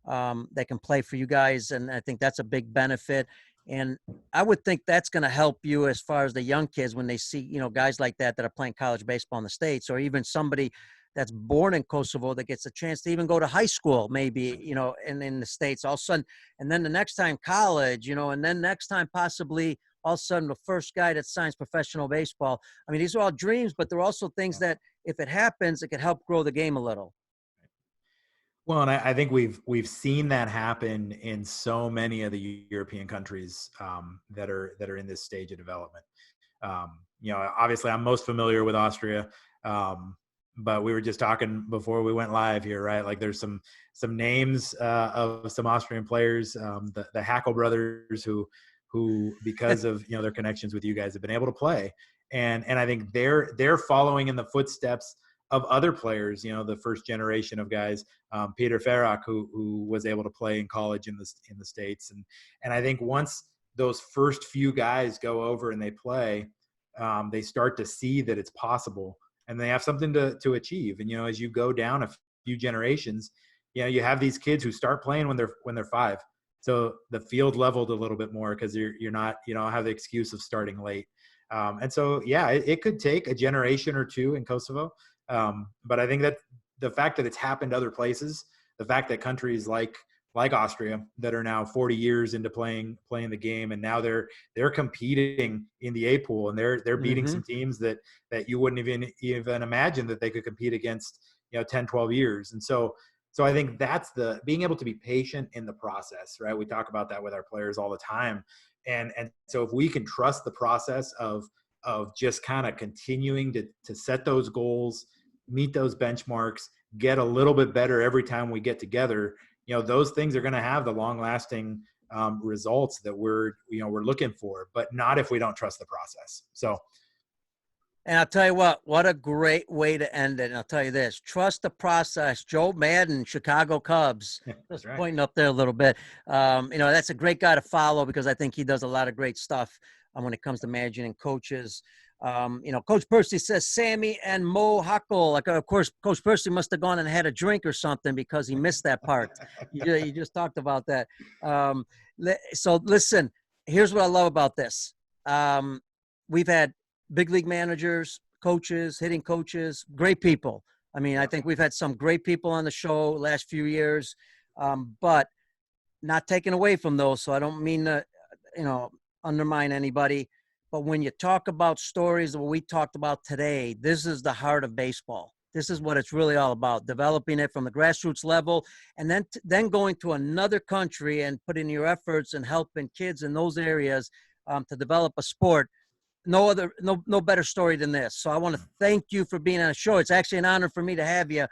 that can play for you guys. And I think that's a big benefit. And I would think that's going to help you as far as the young kids when they see, guys like that are playing college baseball in the States, or even somebody that's born in Kosovo that gets a chance to even go to high school, maybe, in the States all of a sudden. And then the next time college, and then next time possibly all of a sudden the first guy that signs professional baseball. I mean, these are all dreams, but they're also things that if it happens, it could help grow the game a little. Well, and I think we've seen that happen in so many of the European countries that are in this stage of development. Obviously, I'm most familiar with Austria, but we were just talking before we went live here, right? Like, there's some names of some Austrian players, the Hackle brothers, who because of their connections with you guys have been able to play, and I think they're following in the footsteps of other players, the first generation of guys, Peter Ferrak, who was able to play in college in the States. And I think once those first few guys go over and they play, they start to see that it's possible and they have something to achieve. And, as you go down a few generations, you have these kids who start playing when they're 5. So the field leveled a little bit more because you're not, have the excuse of starting late. And so, it could take a generation or two in Kosovo. But I think that the fact that it's happened other places, the fact that countries like Austria that are now 40 years into playing the game, and now they're competing in the A pool, and they're beating some teams that you wouldn't even imagine that they could compete against, 10, 12 years. And so I think that's the being able to be patient in the process, right? We talk about that with our players all the time. And so if we can trust the process of just kind of continuing to set those goals, meet those benchmarks, get a little bit better every time we get together, those things are going to have the long lasting results that we're looking for, but not if we don't trust the process. So. And I'll tell you what a great way to end it. And I'll tell you this, trust the process. Joe Madden, Chicago Cubs, That's just right. pointing up there a little bit. That's a great guy to follow because I think he does a lot of great stuff when it comes to managing and coaches. Coach Percy says Sammy and Mo Huckle. Like, of course, Coach Percy must have gone and had a drink or something because he missed that part. You just talked about that. So listen, here's what I love about this. We've had big league managers, coaches, hitting coaches, great people. I mean, I think we've had some great people on the show last few years, but not taken away from those. So I don't mean to, undermine anybody. But when you talk about stories that we talked about today, this is the heart of baseball. This is what it's really all about, developing it from the grassroots level and then going to another country and putting your efforts and helping kids in those areas to develop a sport. No better story than this. So I want to thank you for being on the show. It's actually an honor for me to have you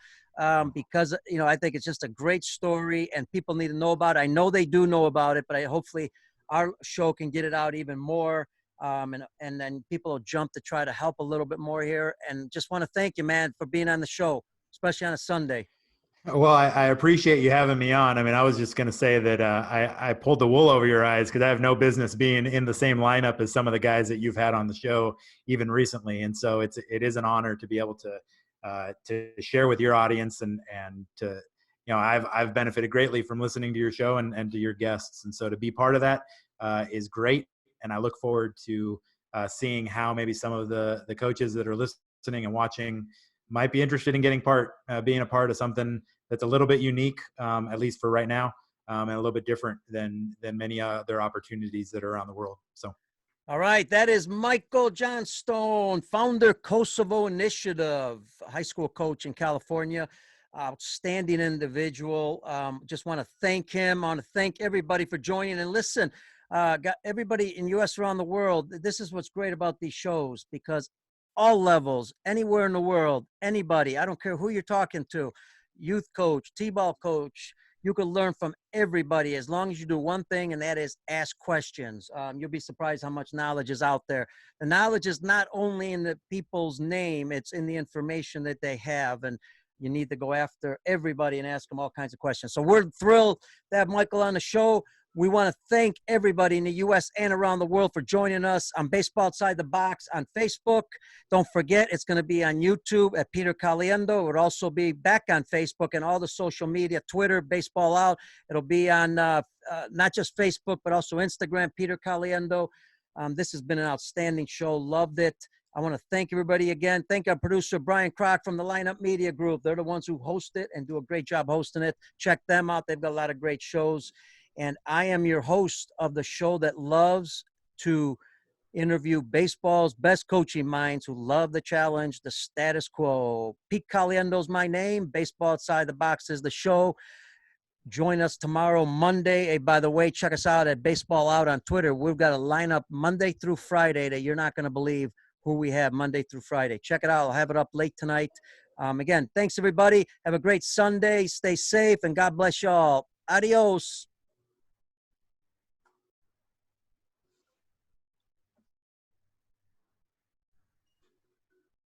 because I think it's just a great story and people need to know about it. I know they do know about it, but hopefully our show can get it out even more. And then people will jump to try to help a little bit more here. And just want to thank you, man, for being on the show, especially on a Sunday. Well, I appreciate you having me on. I mean, I was just going to say that I pulled the wool over your eyes because I have no business being in the same lineup as some of the guys that you've had on the show even recently. And so it is an honor to be able to share with your audience and to, I've benefited greatly from listening to your show and to your guests. And so to be part of that is great. And I look forward to seeing how maybe some of the coaches that are listening and watching might be interested in being a part of something that's a little bit unique, at least for right now, and a little bit different than many other opportunities that are around the world. So, all right, that is Michael Johnstone, founder Kosovo Initiative, high school coach in California, outstanding individual. Just want to thank him. I want to thank everybody for joining. And listen, got everybody in U.S. around the world. This is what's great about these shows because all levels, anywhere in the world, anybody, I don't care who you're talking to, youth coach, T-ball coach, you can learn from everybody as long as you do one thing, and that is ask questions. You'll be surprised how much knowledge is out there. The knowledge is not only in the people's name, it's in the information that they have. And you need to go after everybody and ask them all kinds of questions. So we're thrilled to have Michael on the show. We want to thank everybody in the U.S. and around the world for joining us on Baseball Outside the Box on Facebook. Don't forget, it's going to be on YouTube at Peter Caliendo. It would also be back on Facebook and all the social media, Twitter, Baseball Out. It'll be on not just Facebook, but also Instagram, Peter Caliendo. This has been an outstanding show. Loved it. I want to thank everybody again. Thank our producer, Brian Kroc from the Lineup Media Group. They're the ones who host it and do a great job hosting it. Check them out. They've got a lot of great shows. And I am your host of the show that loves to interview baseball's best coaching minds who love the challenge, the status quo. Pete Caliendo's my name. Baseball Outside the Box is the show. Join us tomorrow, Monday. Hey, by the way, check us out at Baseball Out on Twitter. We've got a lineup Monday through Friday that you're not going to believe who we have Monday through Friday. Check it out. I'll have it up late tonight. Again, thanks, everybody. Have a great Sunday. Stay safe, and God bless y'all. Adios.